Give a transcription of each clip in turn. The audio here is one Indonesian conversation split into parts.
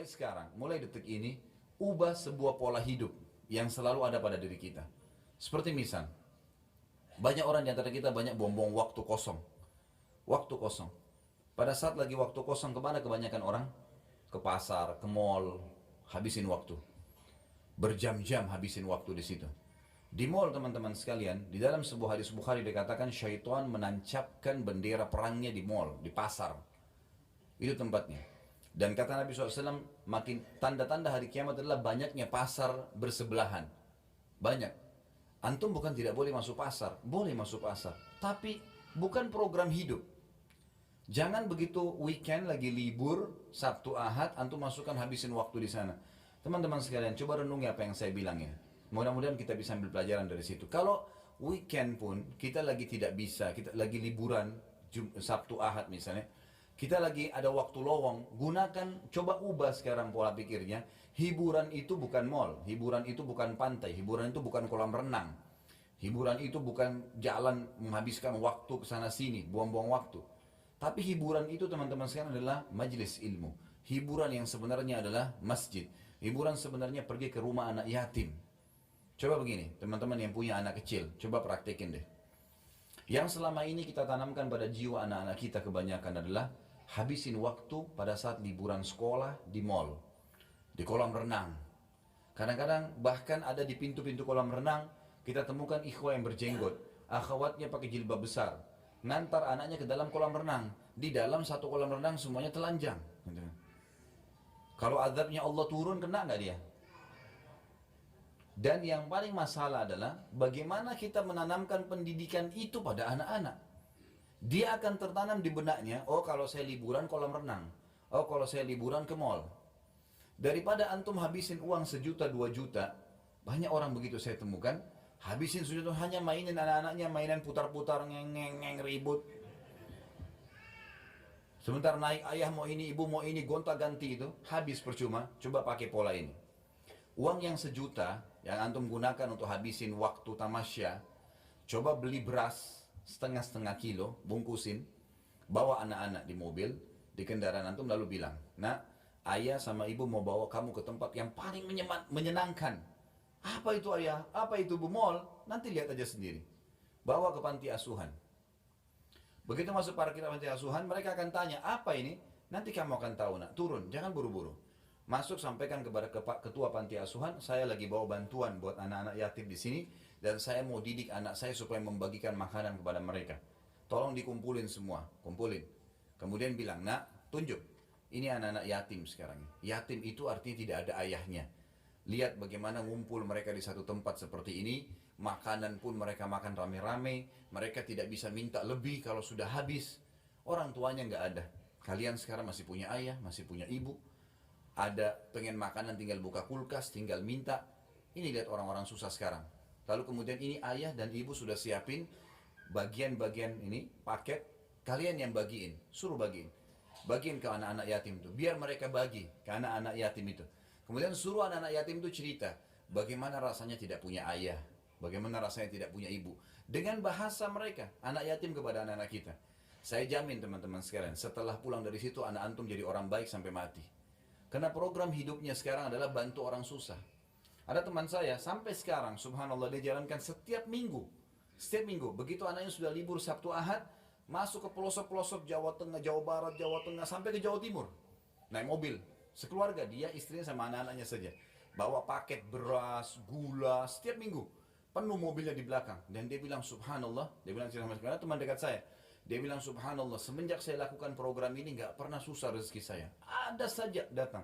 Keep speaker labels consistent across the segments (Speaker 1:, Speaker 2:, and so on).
Speaker 1: mulai sekarang, mulai detik ini, ubah sebuah pola hidup yang selalu ada pada diri kita. Seperti misal, banyak orang di antara kita banyak buang-buang waktu kosong. Waktu kosong. Pada saat lagi waktu kosong, kemana kebanyakan orang? Ke pasar, ke mall, habisin waktu. Berjam-jam habisin waktu di situ. Di mall teman-teman sekalian, di dalam sebuah hadis Bukhari dikatakan syaitan menancapkan bendera perangnya di mall, di pasar. Itu tempatnya. Dan kata Nabi SAW, makin tanda-tanda hari kiamat adalah banyaknya pasar bersebelahan. Banyak. Antum bukan tidak boleh masuk pasar, boleh masuk pasar. Tapi bukan program hidup. Jangan begitu weekend lagi libur, Sabtu Ahad, antum masukkan habisin waktu di sana. Teman-teman sekalian, coba renungi apa yang saya bilang ya. Mudah-mudahan kita bisa ambil pelajaran dari situ. Kalau weekend pun kita lagi tidak bisa, kita lagi liburan, Sabtu Ahad misalnya, kita lagi ada waktu lowong, gunakan, coba ubah sekarang pola pikirnya. Hiburan itu bukan mall, hiburan itu bukan pantai, hiburan itu bukan kolam renang. Hiburan itu bukan jalan menghabiskan waktu ke sana sini, buang-buang waktu. Tapi hiburan itu teman-teman sekalian adalah majelis ilmu. Hiburan yang sebenarnya adalah masjid. Hiburan sebenarnya pergi ke rumah anak yatim. Coba begini, teman-teman yang punya anak kecil, coba praktekin deh. Yang selama ini kita tanamkan pada jiwa anak-anak kita kebanyakan adalah habisin waktu pada saat liburan sekolah di mall, di kolam renang. Kadang-kadang bahkan ada di pintu-pintu kolam renang, kita temukan ikhwah yang berjenggot, akhwatnya pakai jilbab besar, ngantar anaknya ke dalam kolam renang. Di dalam satu kolam renang semuanya telanjang. Kalau azabnya Allah turun, kena nggak dia? Dan yang paling masalah adalah bagaimana kita menanamkan pendidikan itu pada anak-anak. Dia akan tertanam di benaknya, oh kalau saya liburan kolam renang, oh kalau saya liburan ke mall. Daripada antum habisin uang 1 juta 2 juta, banyak orang begitu saya temukan, habisin sejuta hanya mainin anak-anaknya, mainan putar-putar, ngeng-ngeng ribut. Sebentar naik ayah mau ini, ibu mau ini, gonta-ganti itu, habis percuma. Coba pakai pola ini. Uang yang 1 juta yang antum gunakan untuk habisin waktu tamasya, coba beli beras setengah-setengah kilo, bungkusin, bawa anak-anak di mobil, di kendaraan antum lalu bilang, nak, ayah sama ibu mau bawa kamu ke tempat yang paling menyenangkan. Apa itu ayah? Apa itu bu? Mall? Nanti lihat aja sendiri. Bawa ke panti asuhan. Begitu masuk parkir panti asuhan, mereka akan tanya, apa ini? Nanti kamu akan tahu nak, turun, jangan buru-buru. Masuk sampaikan kepada ketua panti asuhan, saya lagi bawa bantuan buat anak-anak yatim di sini dan saya mau didik anak saya supaya membagikan makanan kepada mereka. Tolong dikumpulin semua, kumpulin. Kemudian bilang, nak, tunjuk. Ini anak-anak yatim sekarang. Yatim itu artinya tidak ada ayahnya. Lihat bagaimana ngumpul mereka di satu tempat seperti ini. Makanan pun mereka makan rame-rame. Mereka tidak bisa minta lebih kalau sudah habis. Orang tuanya nggak ada. Kalian sekarang masih punya ayah, masih punya ibu. Ada pengen makanan tinggal buka kulkas, tinggal minta. Ini lihat orang-orang susah sekarang. Lalu kemudian ini ayah dan ibu sudah siapin bagian-bagian ini, paket. Kalian yang bagiin, suruh bagiin. Bagiin ke anak-anak yatim itu. Biar mereka bagi ke anak-anak yatim itu. Kemudian suruh anak-anak yatim itu cerita. Bagaimana rasanya tidak punya ayah. Bagaimana rasanya tidak punya ibu. Dengan bahasa mereka, anak yatim kepada anak-anak kita. Saya jamin teman-teman sekalian, setelah pulang dari situ anak antum jadi orang baik sampai mati. Karena program hidupnya sekarang adalah bantu orang susah. Ada teman saya, sampai sekarang, subhanallah, dia jalankan setiap minggu. Setiap minggu, begitu anaknya sudah libur Sabtu Ahad, masuk ke pelosok-pelosok Jawa Tengah, Jawa Barat, Jawa Tengah, sampai ke Jawa Timur. Naik mobil, sekeluarga, dia, istrinya sama anak-anaknya saja. Bawa paket beras, gula, setiap minggu. Penuh mobilnya di belakang. Dan dia bilang, subhanallah, dia bilang sama sekarang, teman dekat saya. Dia bilang subhanallah, semenjak saya lakukan program ini nggak pernah susah rezeki saya. Ada saja datang.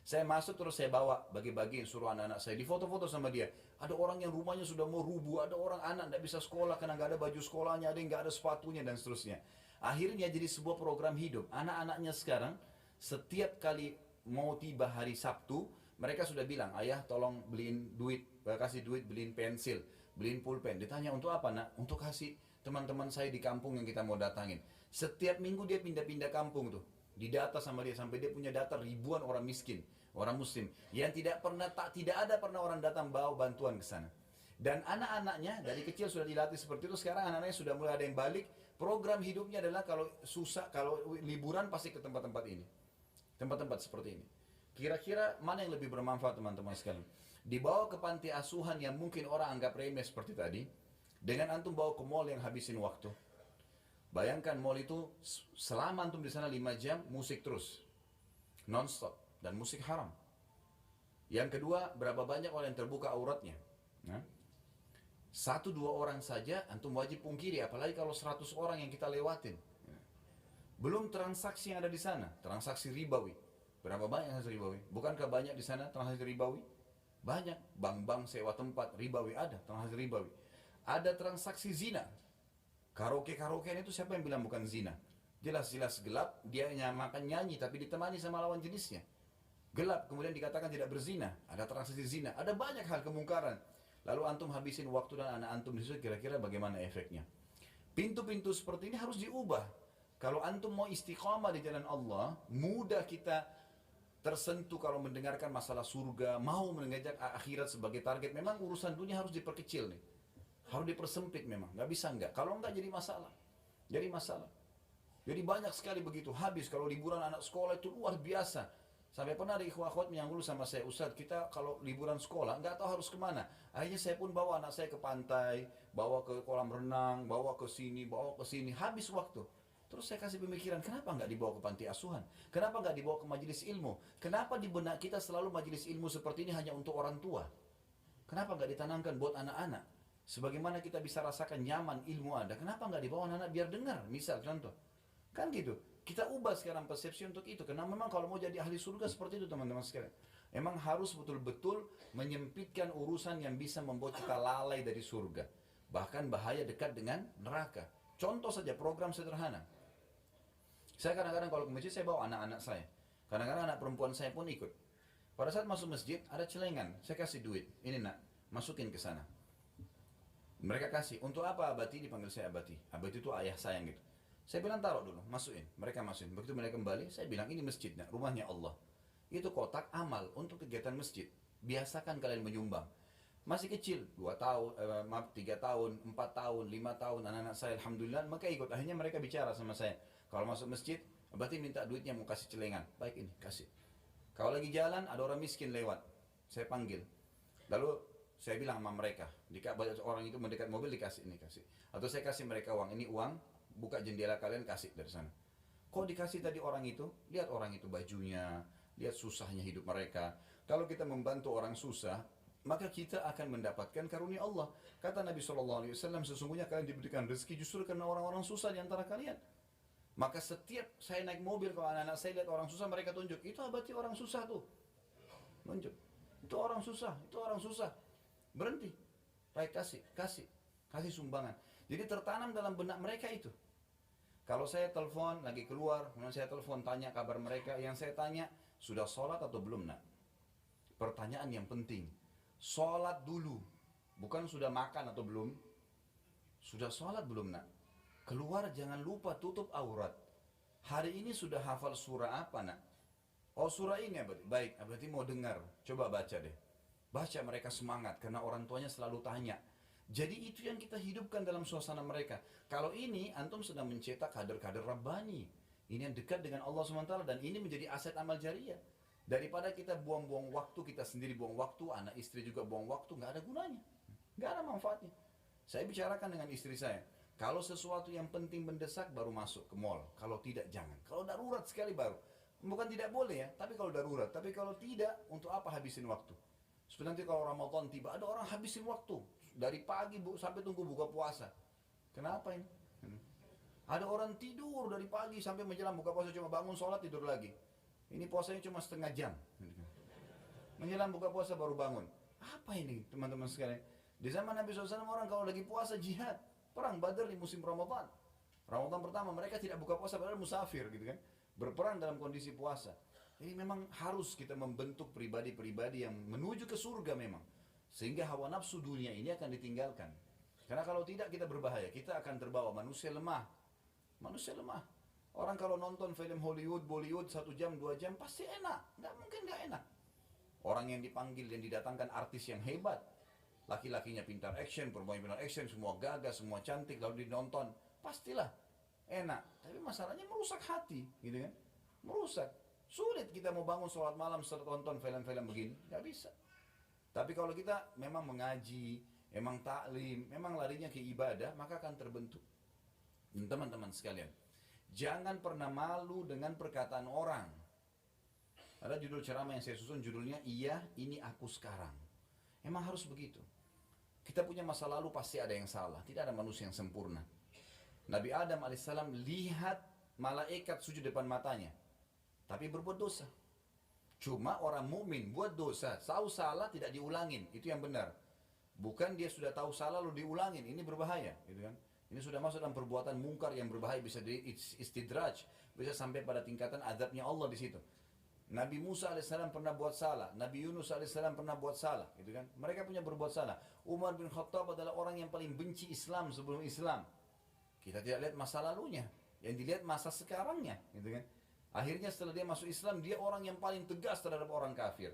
Speaker 1: Saya masuk terus saya bawa bagi-bagi suruh anak-anak saya di foto-foto sama dia. Ada orang yang rumahnya sudah mau rubuh, ada orang anak nggak bisa sekolah karena nggak ada baju sekolahnya, ada yang nggak ada sepatunya dan seterusnya. Akhirnya jadi sebuah program hidup. Anak-anaknya sekarang setiap kali mau tiba hari Sabtu, mereka sudah bilang, ayah tolong beliin duit, kasih duit beliin pensil, beliin pulpen. Ditanya untuk apa nak? Untuk kasih teman-teman saya di kampung yang kita mau datangin. Setiap minggu dia pindah-pindah kampung tuh. Didata sama dia sampai dia punya data ribuan orang miskin, orang muslim yang tidak ada pernah orang datang bawa bantuan ke sana. Dan anak-anaknya dari kecil sudah dilatih seperti itu. Sekarang anak-anaknya sudah mulai ada yang balik. Program hidupnya adalah kalau susah, kalau liburan pasti ke tempat-tempat ini. Tempat-tempat seperti ini. Kira-kira mana yang lebih bermanfaat teman-teman sekalian? Dibawa ke panti asuhan yang mungkin orang anggap remeh seperti tadi, dengan antum bawa ke mall yang habisin waktu. Bayangkan mall itu selama antum di sana 5 jam musik terus, non-stop, dan musik haram. Yang kedua, berapa banyak orang yang terbuka auratnya. Nah, 1-2 orang saja antum wajib pungkiri, apalagi kalau 100 orang yang kita lewatin. Belum transaksi yang ada di sana, transaksi ribawi. Berapa banyak transaksi ribawi? Bukankah banyak di sana transaksi ribawi? Banyak, bank-bank sewa tempat ribawi ada, transaksi ribawi. Ada transaksi zina. Karaoke-karaokean itu siapa yang bilang bukan zina? Jelas-jelas gelap, dia nyamakan nyanyi tapi ditemani sama lawan jenisnya. Gelap, kemudian dikatakan tidak berzina, ada transaksi zina, ada banyak hal kemungkaran. Lalu antum habisin waktu dan anak antum di situ, kira-kira bagaimana efeknya? Pintu-pintu seperti ini harus diubah. Kalau antum mau istiqamah di jalan Allah, mudah kita tersentuh kalau mendengarkan masalah surga, mau mengajak akhirat sebagai target. Memang urusan dunia harus diperkecil nih. Harus dipersempit memang, nggak bisa nggak. Kalau nggak jadi masalah. Jadi masalah. Jadi banyak sekali begitu. Habis kalau liburan anak sekolah itu luar biasa. Sampai pernah ada ikhwah-ikhwat yang dulu sama saya, Ustaz, kita kalau liburan sekolah nggak tahu harus kemana. Akhirnya saya pun bawa anak saya ke pantai, bawa ke kolam renang, bawa ke sini, habis waktu. Terus saya kasih pemikiran, kenapa nggak dibawa ke panti asuhan? Kenapa nggak dibawa ke majelis ilmu? Kenapa di benak kita selalu majelis ilmu seperti ini hanya untuk orang tua? Kenapa nggak ditanamkan buat anak-anak? Sebagaimana kita bisa rasakan nyaman ilmu ada, kenapa nggak dibawa anak-anak biar dengar? Misal contoh, kan gitu. Kita ubah sekarang persepsi untuk itu. Karena memang kalau mau jadi ahli surga seperti itu teman-teman sekalian. Memang harus betul-betul menyempitkan urusan yang bisa membuat kita lalai dari surga. Bahkan bahaya dekat dengan neraka. Contoh saja program sederhana. Saya kadang-kadang kalau ke masjid saya bawa anak-anak saya. Kadang-kadang anak perempuan saya pun ikut. Pada saat masuk masjid ada celengan. Saya kasih duit. Ini nak, masukin ke sana. Mereka kasih. Untuk apa Abati? Dipanggil saya Abati. Abati itu ayah sayang gitu. Saya bilang taruh dulu, masukin. Mereka masukin. Begitu mereka kembali, saya bilang ini masjidnya, rumahnya Allah. Itu kotak amal untuk kegiatan masjid. Biasakan kalian menyumbang. Masih kecil, 2 tahun, 3 tahun, 4 tahun, 5 tahun, anak-anak saya Alhamdulillah, maka ikut. Akhirnya mereka bicara sama saya. Kalau masuk masjid, berarti minta duitnya mau kasih celengan. Baik ini, kasih. Kalau lagi jalan, ada orang miskin lewat. Saya panggil. Lalu saya bilang sama mereka, jika orang itu mendekat mobil dikasih, ini kasih. Atau saya kasih mereka uang, ini uang, buka jendela kalian kasih dari sana. Kok dikasih tadi orang itu? Lihat orang itu bajunya, lihat susahnya hidup mereka. Kalau kita membantu orang susah, maka kita akan mendapatkan karunia Allah. Kata Nabi SAW, sesungguhnya kalian diberikan rezeki justru karena orang-orang susah di antara kalian. Maka setiap saya naik mobil, kalau anak-anak saya lihat orang susah, mereka tunjuk, itu berarti orang susah tuh. Tunjuk, itu orang susah, itu orang susah. Berhenti. Baik, kasih sumbangan. Jadi tertanam dalam benak mereka itu. Kalau saya telepon, lagi keluar, kemudian saya telepon, tanya kabar mereka, yang saya tanya, sudah sholat atau belum nak? Pertanyaan yang penting, sholat dulu, bukan sudah makan atau belum, sudah sholat belum nak? Keluar jangan lupa tutup aurat. Hari ini sudah hafal surah apa nak? Oh surah ini abadi. Baik, berarti mau dengar, coba baca deh. Baca mereka semangat, karena orang tuanya selalu tanya. Jadi itu yang kita hidupkan dalam suasana mereka. Kalau ini, antum sedang mencetak kader-kader Rabbani. Ini yang dekat dengan Allah SWT dan ini menjadi aset amal jariah. Daripada kita buang-buang waktu, kita sendiri buang waktu, anak istri juga buang waktu, nggak ada gunanya. Nggak ada manfaatnya. Saya bicarakan dengan istri saya. Kalau sesuatu yang penting mendesak baru masuk ke mall. Kalau tidak jangan. Kalau darurat sekali baru. Bukan tidak boleh ya, tapi kalau darurat. Tapi kalau tidak, untuk apa habisin waktu? Seperti nanti kalau Ramadan tiba, ada orang habisin waktu. Dari pagi sampai tunggu buka puasa. Kenapa ini? Ada orang tidur dari pagi sampai menjelang buka puasa, cuma bangun sholat tidur lagi. Ini puasanya cuma setengah jam. Menjelang buka puasa baru bangun. Apa ini teman-teman sekalian? Di zaman Nabi SAW orang kalau lagi puasa jihad. Perang Badar di musim Ramadan. Ramadan pertama mereka tidak buka puasa padahal musafir gitu kan. Berperang dalam kondisi puasa. Jadi memang harus kita membentuk pribadi-pribadi yang menuju ke surga memang. Sehingga hawa nafsu dunia ini akan ditinggalkan. Karena kalau tidak kita berbahaya. Kita akan terbawa manusia lemah. Manusia lemah. Orang kalau nonton film Hollywood, Bollywood 1 jam, 2 jam pasti enak. Nggak mungkin nggak enak. Orang yang dipanggil dan didatangkan artis yang hebat. Laki-lakinya pintar action, perempuan pintar action, semua gagah, semua cantik, lalu dinonton. Pastilah enak. Tapi masalahnya merusak hati. Gitu kan? Merusak. Sulit kita mau bangun sholat malam setelah tonton film-film begini, nggak bisa. Tapi kalau kita memang mengaji, memang taklim, memang larinya ke ibadah, maka akan terbentuk. Dan teman-teman sekalian, jangan pernah malu dengan perkataan orang. Ada judul ceramah yang saya susun, judulnya Iya, Ini Aku Sekarang. Emang harus begitu. Kita punya masa lalu pasti ada yang salah, tidak ada manusia yang sempurna. Nabi Adam alaihissalam lihat malaikat sujud depan matanya, tapi berbuat dosa. Cuma orang mukmin buat dosa, tahu salah tidak diulangin, itu yang benar. Bukan dia sudah tahu salah lalu diulangin, ini berbahaya, gitu kan? Ini sudah masuk dalam perbuatan mungkar yang berbahaya, bisa di istidraj, bisa sampai pada tingkatan azabnya Allah di situ. Nabi Musa alaihissalam pernah buat salah, Nabi Yunus alaihissalam pernah buat salah, gitu kan? Mereka punya berbuat salah. Umar bin Khattab adalah orang yang paling benci Islam sebelum Islam. Kita tidak lihat masa lalunya, yang dilihat masa sekarangnya, gitu kan? Akhirnya setelah dia masuk Islam, dia orang yang paling tegas terhadap orang kafir.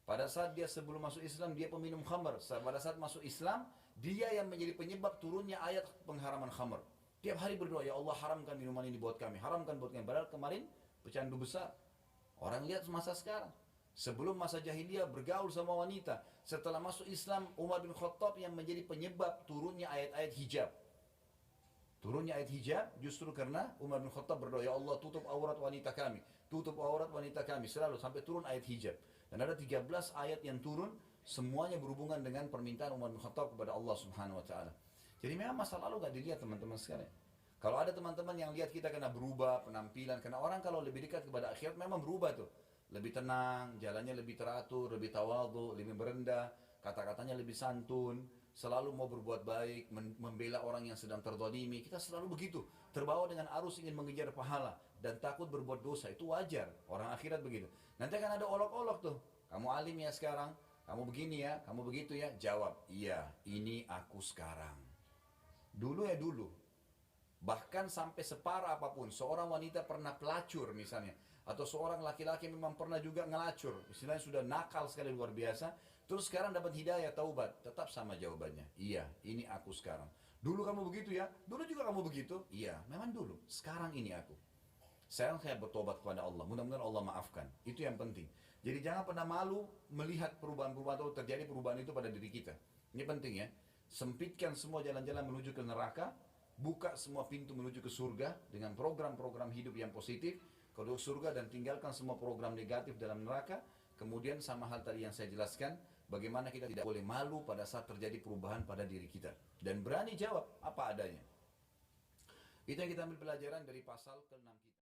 Speaker 1: Pada saat dia sebelum masuk Islam, dia peminum khamr. Pada saat masuk Islam, dia yang menjadi penyebab turunnya ayat pengharaman khamr. Tiap hari berdoa, ya Allah haramkan minuman ini buat kami, haramkan buat kami. Padahal kemarin pecandu besar. Orang lihat masa sekarang. Sebelum masa jahiliyah bergaul sama wanita. Setelah masuk Islam, Umar bin Khattab yang menjadi penyebab turunnya ayat-ayat hijab. Turunnya ayat hijab justru karena Umar bin Khattab berdoa, ya Allah tutup aurat wanita kami, tutup aurat wanita kami, selalu sampai turun ayat hijab. Dan ada 13 ayat yang turun, semuanya berhubungan dengan permintaan Umar bin Khattab kepada Allah Subhanahu wa taala. Jadi memang masa lalu gak dilihat teman-teman sekalian. Kalau ada teman-teman yang lihat kita kena berubah penampilan, karena orang kalau lebih dekat kepada akhirat memang berubah tuh. Lebih tenang, jalannya lebih teratur, lebih tawadhu, lebih merendah, kata-katanya lebih santun, selalu mau berbuat baik, membela orang yang sedang terzalimi. Kita selalu begitu, terbawa dengan arus ingin mengejar pahala dan takut berbuat dosa. Itu wajar, orang akhirat begitu. Nanti akan ada olok-olok tuh. Kamu alim ya sekarang, kamu begini ya, kamu begitu ya. Jawab, iya, ini aku sekarang. Dulu ya dulu. Bahkan sampai separah apapun, seorang wanita pernah pelacur misalnya, atau seorang laki-laki memang pernah juga ngelacur, istilahnya sudah nakal sekali luar biasa, terus sekarang dapat hidayah taubat, tetap sama jawabannya, iya, ini aku sekarang. Dulu kamu begitu ya, dulu juga kamu begitu, iya, memang dulu, sekarang ini aku. Sekarang saya bertobat kepada Allah, mudah-mudahan Allah maafkan, itu yang penting. Jadi jangan pernah malu melihat perubahan-perubahan atau terjadi perubahan itu pada diri kita. Ini penting ya, sempitkan semua jalan-jalan menuju ke neraka, buka semua pintu menuju ke surga dengan program-program hidup yang positif ke surga, dan tinggalkan semua program negatif dalam neraka. Kemudian sama hal tadi yang saya jelaskan, bagaimana kita tidak boleh malu pada saat terjadi perubahan pada diri kita dan berani jawab apa adanya. Itu yang kita ambil pelajaran dari pasal ke-6 kita.